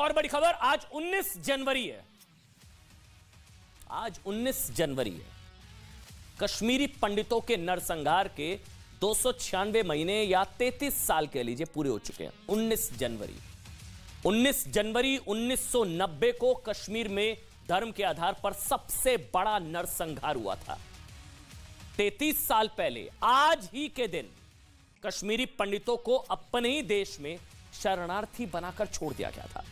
और बड़ी खबर, आज 19 जनवरी है। आज 19 जनवरी है। कश्मीरी पंडितों के नरसंहार के 296 महीने या 33 साल कह लीजिए पूरे हो चुके हैं। 19 जनवरी 1990 को कश्मीर में धर्म के आधार पर सबसे बड़ा नरसंहार हुआ था। 33 साल पहले आज ही के दिन कश्मीरी पंडितों को अपने ही देश में शरणार्थी बनाकर छोड़ दिया गया था।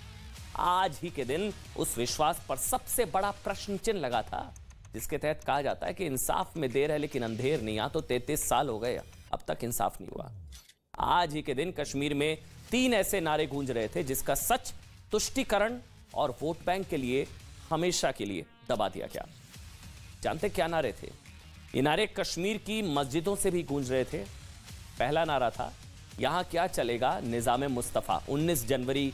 आज ही के दिन उस विश्वास पर सबसे बड़ा प्रश्न चिन्ह लगा था, जिसके तहत कहा जाता है कि इंसाफ में देर है लेकिन अंधेर नहीं। आ तो 33 साल हो गए, अब तक इंसाफ नहीं हुआ। आज ही के दिन कश्मीर में 3 ऐसे नारे गूंज रहे थे जिसका सच, तुष्टीकरण और वोट बैंक के लिए हमेशा के लिए दबा दिया गया। जानते क्या नारे थे? ये नारे कश्मीर की मस्जिदों से भी गूंज रहे थे। पहला नारा था, यहां क्या चलेगा निजामे मुस्तफा। 19 जनवरी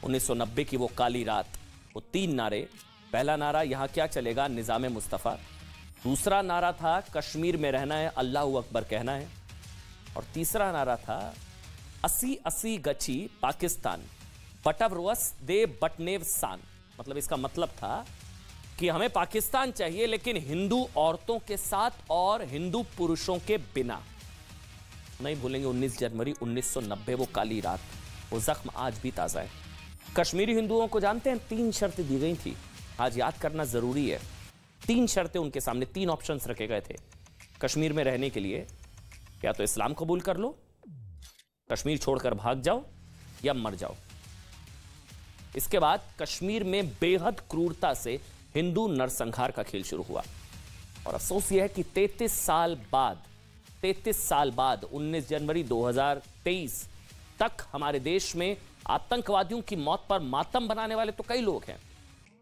1990 की वो काली रात, वो 3 नारे। पहला नारा, यहां क्या चलेगा निजामे मुस्तफा। दूसरा नारा था, कश्मीर में रहना है, अल्लाहू अकबर कहना है। और तीसरा नारा था, 80 गची पाकिस्तान, बटवरवस दे बटनेव सान। मतलब इसका मतलब था कि हमें पाकिस्तान चाहिए लेकिन हिंदू औरतों के साथ और हिंदू पुरुषों के बिना। नहीं भूलेंगे 19 जनवरी 1990 वो काली रात, वो जख्म आज भी ताजा है। कश्मीरी हिंदुओं को जानते हैं 3 शर्तें दी गई थी, आज याद करना जरूरी है। 3 शर्तें उनके सामने, 3 ऑप्शंस रखे गए थे कश्मीर में रहने के लिए। या तो इस्लाम कबूल कर लो, कश्मीर छोड़कर भाग जाओ, या मर जाओ। इसके बाद कश्मीर में बेहद क्रूरता से हिंदू नरसंहार का खेल शुरू हुआ। और अफसोस यह है कि 33 साल बाद 19 जनवरी 2023 तक हमारे देश में आतंकवादियों की मौत पर मातम बनाने वाले तो कई लोग हैं।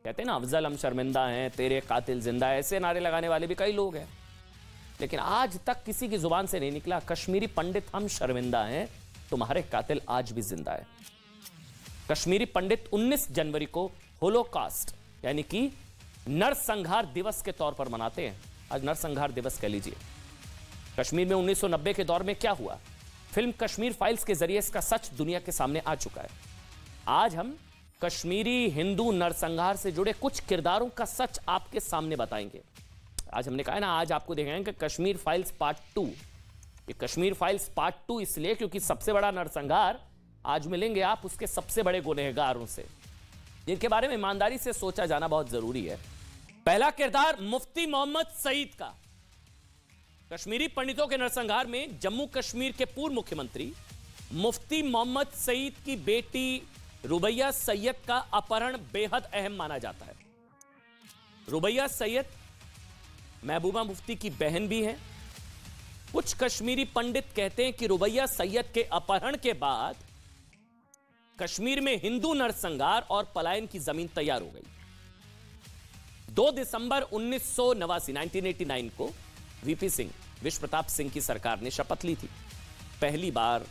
कहते हैं ना, अफजल हम शर्मिंदा हैं, तेरे कातिल जिंदा है, ऐसे नारे लगाने वाले भी कई लोग हैं। लेकिन आज तक किसी की जुबान से नहीं निकला, कश्मीरी पंडित हम शर्मिंदा हैं, तुम्हारे कातिल आज भी जिंदा है। कश्मीरी पंडित 19 जनवरी को होलोकास्ट यानी कि नरसंहार दिवस के तौर पर मनाते हैं। आज नरसंहार दिवस कह लीजिए। कश्मीर में 1990 के दौर में क्या हुआ, फिल्म कश्मीर फाइल्स के जरिए इसका सच दुनिया के सामने आ चुका है। आज हम कश्मीरी हिंदू नरसंहार से जुड़े कुछ किरदारों का सच आपके सामने बताएंगे। आज हमने कहा है ना, आज आपको दिखाएंगे कश्मीर फाइल्स पार्ट 2। ये कश्मीर फाइल्स पार्ट 2 इसलिए क्योंकि सबसे बड़ा नरसंहार आज मिलेंगे आप उसके सबसे बड़े गुनहगारों से, जिनके बारे में ईमानदारी से सोचा जाना बहुत जरूरी है। पहला किरदार मुफ्ती मोहम्मद सईद का। कश्मीरी पंडितों के नरसंहार में जम्मू कश्मीर के पूर्व मुख्यमंत्री मुफ्ती मोहम्मद सईद की बेटी रुबैया सैयद का अपहरण बेहद अहम माना जाता है। रुबैया सैयद महबूबा मुफ्ती की बहन भी हैं। कुछ कश्मीरी पंडित कहते हैं कि रुबैया सैयद के अपहरण के बाद कश्मीर में हिंदू नरसंहार और पलायन की जमीन तैयार हो गई। 2 दिसंबर 1989 को वीपी सिंह, विश्व प्रताप सिंह की सरकार ने शपथ ली थी। पहली बार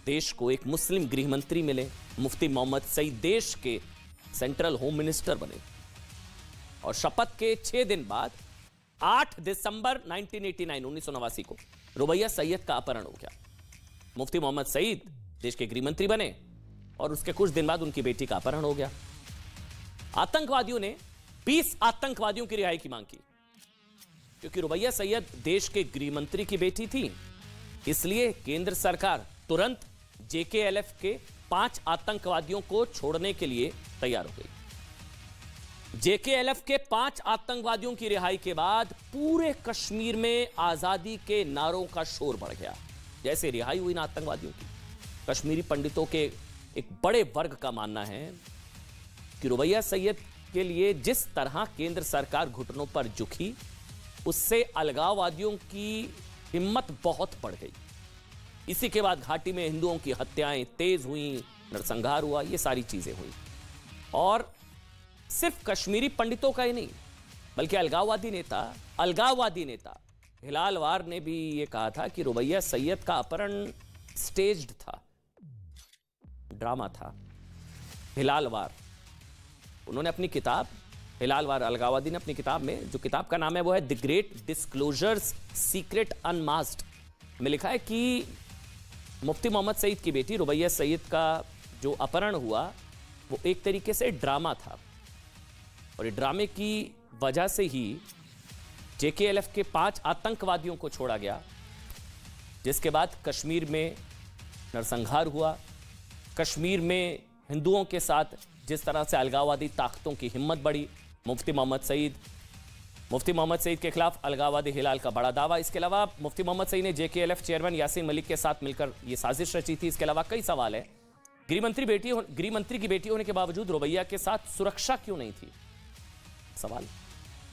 देश को एक मुस्लिम गृह मंत्री मिले। मुफ्ती मोहम्मद सईद देश के सेंट्रल होम मिनिस्टर बने। और शपथ के 6 दिन बाद 8 दिसंबर 1989 को रुबैया सैयद का अपहरण हो गया। मुफ्ती मोहम्मद सईद देश के गृह मंत्री बने और उसके कुछ दिन बाद उनकी बेटी का अपहरण हो गया। आतंकवादियों ने 20 आतंकवादियों की रिहाई की मांग की। क्योंकि रुबैया सैयद देश के गृह मंत्री की बेटी थी, इसलिए केंद्र सरकार तुरंत जेकेएलएफ के 5 आतंकवादियों को छोड़ने के लिए तैयार हो गई। जेकेएलएफ के 5 आतंकवादियों की रिहाई के बाद पूरे कश्मीर में आजादी के नारों का शोर बढ़ गया। जैसे रिहाई हुई ना आतंकवादियों की, कश्मीरी पंडितों के एक बड़े वर्ग का मानना है कि रुबैया सैयद के लिए जिस तरह केंद्र सरकार घुटनों पर झुकी, उससे अलगाववादियों की हिम्मत बहुत बढ़ गई। इसी के बाद घाटी में हिंदुओं की हत्याएं तेज हुई, नरसंहार हुआ, ये सारी चीजें हुई। और सिर्फ कश्मीरी पंडितों का ही नहीं, बल्कि अलगाववादी नेता हिलाल वार ने भी ये कहा था कि रुबैया सैयद का अपहरण स्टेज्ड था, ड्रामा था। हिलाल वार, उन्होंने अपनी किताब, हिलाल वार अलगाववादी ने अपनी किताब में, जो किताब का नाम है वो है द ग्रेट डिस्क्लोजर्स सीक्रेट अनमास्क्ड, में लिखा है कि मुफ्ती मोहम्मद सईद की बेटी रुबैया सईद का जो अपहरण हुआ वो एक तरीके से ड्रामा था, और ये ड्रामे की वजह से ही JKLF के 5 आतंकवादियों को छोड़ा गया, जिसके बाद कश्मीर में नरसंहार हुआ। कश्मीर में हिंदुओं के साथ जिस तरह से अलगाववादी ताकतों की हिम्मत बढ़ी, मुफ्ती मोहम्मद सईद के खिलाफ अलगाववादी हिलाल का बड़ा दावा। इसके अलावा मुफ्ती मोहम्मद सईद ने JKLF चेयरमैन यासीन मलिक के साथ मिलकर यह साजिश रची थी। इसके अलावा कई सवाल है। गृहमंत्री की बेटी होने के बावजूद रुबैया के साथ सुरक्षा क्यों नहीं थी? सवाल।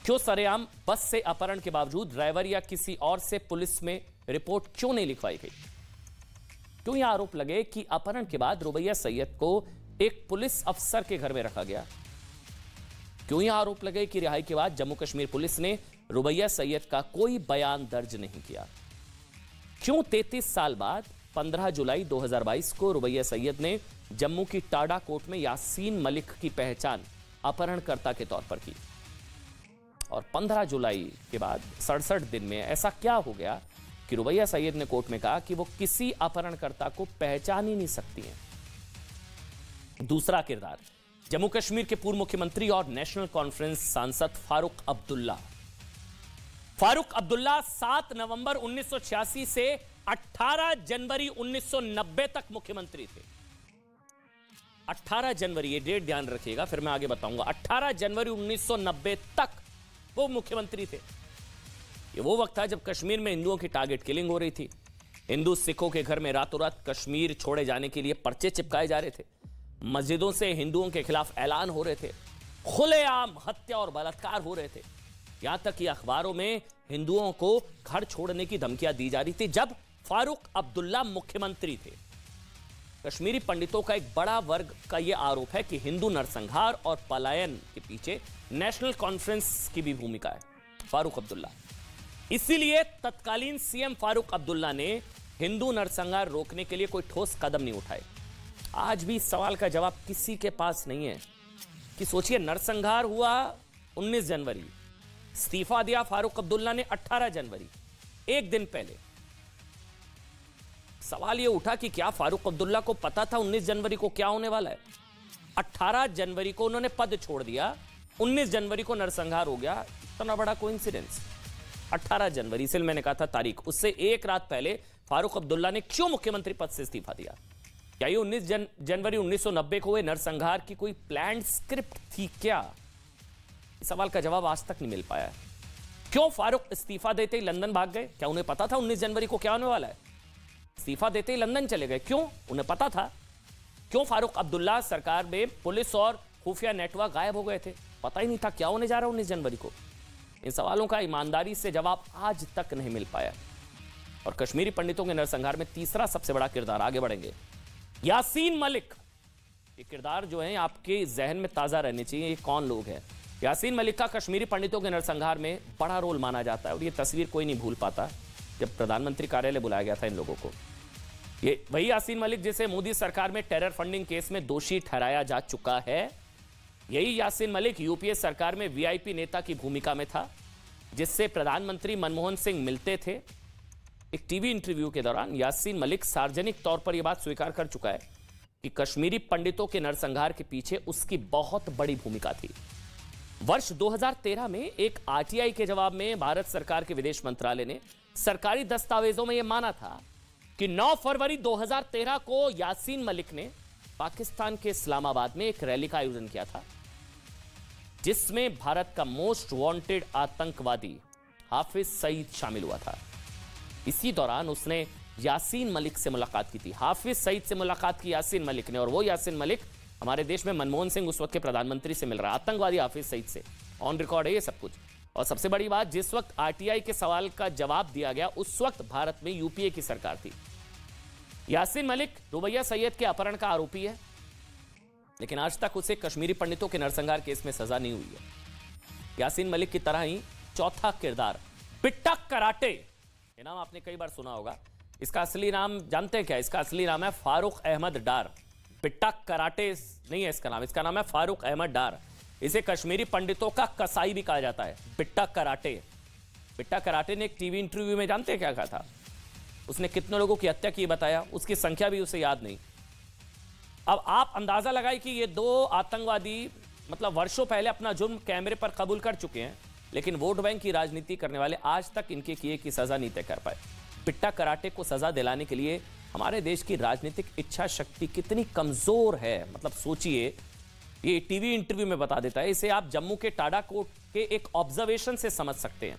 क्यों सरेआम बस से अपहरण के बावजूद ड्राइवर या किसी और से पुलिस में रिपोर्ट क्यों नहीं लिखवाई गई? क्यों यह आरोप लगे कि अपहरण के बाद रुबैया सैयद को एक पुलिस अफसर के घर में रखा गया? क्यों यह आरोप लगे कि रिहाई के बाद जम्मू कश्मीर पुलिस ने रुबैया सैयद का कोई बयान दर्ज नहीं किया? क्यों 33 साल बाद 15 जुलाई 2022 को रुबैया सैयद ने जम्मू की टाडा कोर्ट में यासीन मलिक की पहचान अपहरणकर्ता के तौर पर की? और 15 जुलाई के बाद 67 दिन में ऐसा क्या हो गया कि रुबैया सैयद ने कोर्ट में कहा कि वो किसी अपहरणकर्ता को पहचान ही नहीं सकती हैं? दूसरा किरदार, जम्मू कश्मीर के पूर्व मुख्यमंत्री और नेशनल कॉन्फ्रेंस सांसद फारूक अब्दुल्ला। 7 नवंबर 1986 से 18 जनवरी 1990 तक मुख्यमंत्री थे। 18 जनवरी, ये डेट ध्यान रखिएगा, फिर मैं आगे बताऊंगा। 18 जनवरी 1990 तक वो मुख्यमंत्री थे। ये वो वक्त था जब कश्मीर में हिंदुओं की टारगेट किलिंग हो रही थी। हिंदू सिखों के घर में रातों रात कश्मीर छोड़े जाने के लिए पर्चे चिपकाए जा रहे थे। मस्जिदों से हिंदुओं के खिलाफ ऐलान हो रहे थे। खुलेआम हत्या और बलात्कार हो रहे थे। यहां तक कि अखबारों में हिंदुओं को घर छोड़ने की धमकियां दी जा रही थी जब फारूक अब्दुल्ला मुख्यमंत्री थे। कश्मीरी पंडितों का एक बड़ा वर्ग का यह आरोप है कि हिंदू नरसंहार और पलायन के पीछे नेशनल कॉन्फ्रेंस की भी भूमिका है, फारूक अब्दुल्ला। इसीलिए तत्कालीन सीएम फारूक अब्दुल्ला ने हिंदू नरसंहार रोकने के लिए कोई ठोस कदम नहीं उठाए। आज भी इस सवाल का जवाब किसी के पास नहीं है कि सोचिए, नरसंहार हुआ 19 जनवरी, इस्तीफा दिया फारूक अब्दुल्ला ने 18 जनवरी, एक दिन पहले। सवाल यह उठा कि क्या फारूक अब्दुल्ला को पता था 19 जनवरी को क्या होने वाला है? 18 जनवरी को उन्होंने पद छोड़ दिया, 19 जनवरी को नरसंहार हो गया। इतना बड़ा कोइंसिडेंस। 18 जनवरी से मैंने कहा था तारीख, उससे एक रात पहले फारूक अब्दुल्ला ने क्यों मुख्यमंत्री पद से इस्तीफा दिया? क्या ये 19 जनवरी 1990 को हुए नरसंहार की कोई प्लान्ड स्क्रिप्ट थी क्या? इस सवाल का जवाब आज तक नहीं मिल पाया है। क्यों फारूक इस्तीफा देते ही लंदन भाग गए? क्या उन्हें पता था 19 जनवरी को क्या होने वाला है? इस्तीफा देते ही लंदन चले गए, क्यों? उन्हें पता था। क्यों फारूक अब्दुल्ला सरकार में पुलिस और खुफिया नेटवर्क गायब हो गए थे? पता ही नहीं था क्या होने जा रहा है 19 जनवरी को। इन सवालों का ईमानदारी से जवाब आज तक नहीं मिल पाया। और कश्मीरी पंडितों के नरसंहार में तीसरा सबसे बड़ा किरदार, आगे बढ़ेंगे, यासीन मलिक। ये किरदार जो है आपके जहन में ताजा रहने चाहिए। ये कौन लोग हैं? यासीन मलिक का कश्मीरी पंडितों के नरसंहार में बड़ा रोल माना जाता है और ये तस्वीर कोई नहीं भूल पाता जब प्रधानमंत्री कार्यालय बुलाया गया था इन लोगों को। ये वही यासीन मलिक जिसे मोदी सरकार में टेरर फंडिंग केस में दोषी ठहराया जा चुका है। यही यासीन मलिक यूपीए सरकार में वीआईपी नेता की भूमिका में था, जिससे प्रधानमंत्री मनमोहन सिंह मिलते थे। एक टीवी इंटरव्यू के दौरान यासीन मलिक सार्वजनिक तौर पर यह बात स्वीकार कर चुका है कि कश्मीरी पंडितों के नरसंहार के पीछे उसकी बहुत बड़ी भूमिका थी। वर्ष 2013 में एक आरटीआई के जवाब में भारत सरकार के विदेश मंत्रालय ने सरकारी दस्तावेजों में यह माना था कि 9 फरवरी 2013 को यासीन मलिक ने पाकिस्तान के इस्लामाबाद में एक रैली का आयोजन किया था, जिसमें भारत का मोस्ट वांटेड आतंकवादी हाफिज सईद शामिल हुआ था। इसी दौरान उसने यासीन मलिक से मुलाकात की थी। हाफिज सईद से मुलाकात की यासीन मलिक ने, और वो यासीन मलिक हमारे देश में मनमोहन सिंह उस वक्त के प्रधानमंत्री से मिल रहा है, आतंकवादी हाफिज सईद से। ऑन रिकॉर्ड है ये सब कुछ। और सबसे बड़ी बात, जिस वक्त आरटीआई के सवाल का जवाब दिया गया उस वक्त भारत में यूपीए की सरकार थी। यासीन मलिक रुबैया सैयद के अपहरण का आरोपी है, लेकिन आज तक उसे कश्मीरी पंडितों के नरसंहार केस में सजा नहीं हुई है। यासीन मलिक की तरह ही चौथा किरदार बिट्टा कराटे, ये नाम आपने कई बार सुना होगा। इसका असली नाम जानते हैं क्या? इसका असली नाम है फारूक अहमद डार। बिट्टा कराटे नहीं है इसका नाम, इसका नाम है फारूक अहमद डार। इसे कश्मीरी पंडितों का कसाई भी कहा जाता है, बिट्टा कराटे। बिट्टा कराटे ने एक टीवी इंटरव्यू में जानते हैं क्या कहा था? उसने कितने लोगों की हत्या की बताया, उसकी संख्या भी उसे याद नहीं। अब आप अंदाजा लगाए कि ये दो आतंकवादी मतलब वर्षों पहले अपना जुर्म कैमरे पर कबूल कर चुके हैं, लेकिन वोट बैंक की राजनीति करने वाले आज तक इनके किए की सजा नहीं तय कर पाए। पिट्टा कराटे को सजा दिलाने के लिए हमारे देश की राजनीतिक इच्छा शक्ति कितनी कमजोर है। मतलब सोचिए, ये टीवी इंटरव्यू में बता देता है। इसे आप जम्मू के टाडा कोर्ट के एक ऑब्जर्वेशन से समझ सकते हैं।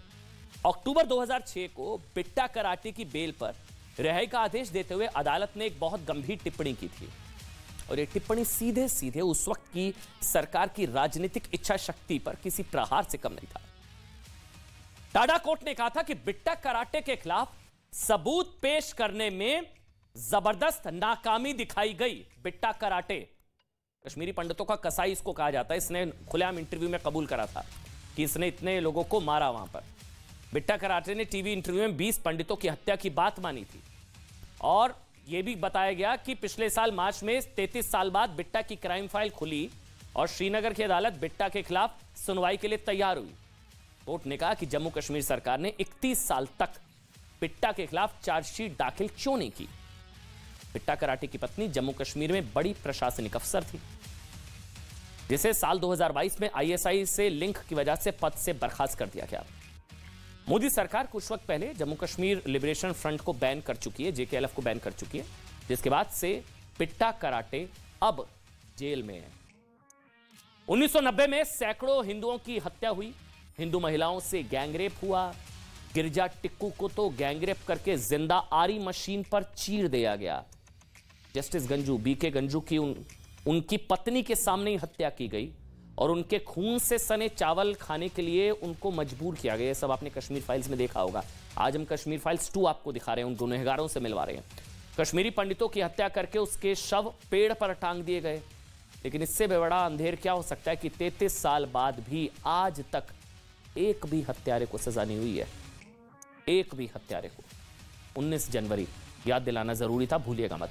अक्टूबर 2006 को पिट्टा कराटे की बेल पर रिहाई का आदेश देते हुए अदालत ने एक बहुत गंभीर टिप्पणी की थी, और यह टिप्पणी सीधे सीधे उस वक्त की सरकार की राजनीतिक इच्छा शक्ति पर किसी प्रहार से कम नहीं था। टाडा कोर्ट ने कहा था कि पिट्टा कराटे के खिलाफ सबूत पेश करने में जबरदस्त नाकामी दिखाई गई। पिट्टा कराटे, कश्मीरी पंडितों का कसाई इसको कहा जाता है। इसने खुलेआम इंटरव्यू में कबूल करा था कि इसने इतने लोगों को मारा वहां पर। पिट्टा कराटे ने टीवी इंटरव्यू में 20 पंडितों की हत्या की बात मानी थी, और यह भी बताया गया कि पिछले साल मार्च में 33 साल बाद बिट्टा की क्राइम फाइल खुली और श्रीनगर की अदालत बिट्टा के खिलाफ सुनवाई के लिए तैयार हुई। कोर्ट ने कहा कि जम्मू कश्मीर सरकार ने 31 साल तक पिट्टा के खिलाफ चार्जशीट दाखिल क्यों नहीं की। पिट्टा कराटे की पत्नी जम्मू कश्मीर में बड़ी प्रशासनिक अफसर थी, जिसे साल 2022 में आईएसआई से लिंक की वजह से पद से बर्खास्त कर दिया गया। मोदी सरकार कुछ वक्त पहले जम्मू कश्मीर लिबरेशन फ्रंट को बैन कर चुकी है, जेकेएलएफ को बैन कर चुकी है, जिसके बाद से पिट्टा कराटे अब जेल में है। 1990 में सैकड़ों हिंदुओं की हत्या हुई, हिंदू महिलाओं से गैंगरेप हुआ। गिरजा टिक्कू को तो गैंगरेप करके जिंदा आरी मशीन पर चीर दिया गया। जस्टिस गंजू, बीके गंजू की उनकी पत्नी के सामने ही हत्या की गई, और उनके खून से सने चावल खाने के लिए उनको मजबूर किया गया। सब आपने कश्मीर फाइल्स में देखा होगा। आज हम कश्मीर फाइल्स 2 आपको दिखा रहे हैं, उन गुनहगारों से मिलवा रहे हैं। कश्मीरी पंडितों की हत्या करके उसके शव पेड़ पर टांग दिए गए। लेकिन इससे भी बड़ा अंधेर क्या हो सकता है कि 33 साल बाद भी आज तक एक भी हत्यारे को सजा नहीं हुई है। एक भी हत्यारे को। 19 जनवरी याद दिलाना जरूरी था, भूलिएगा मत।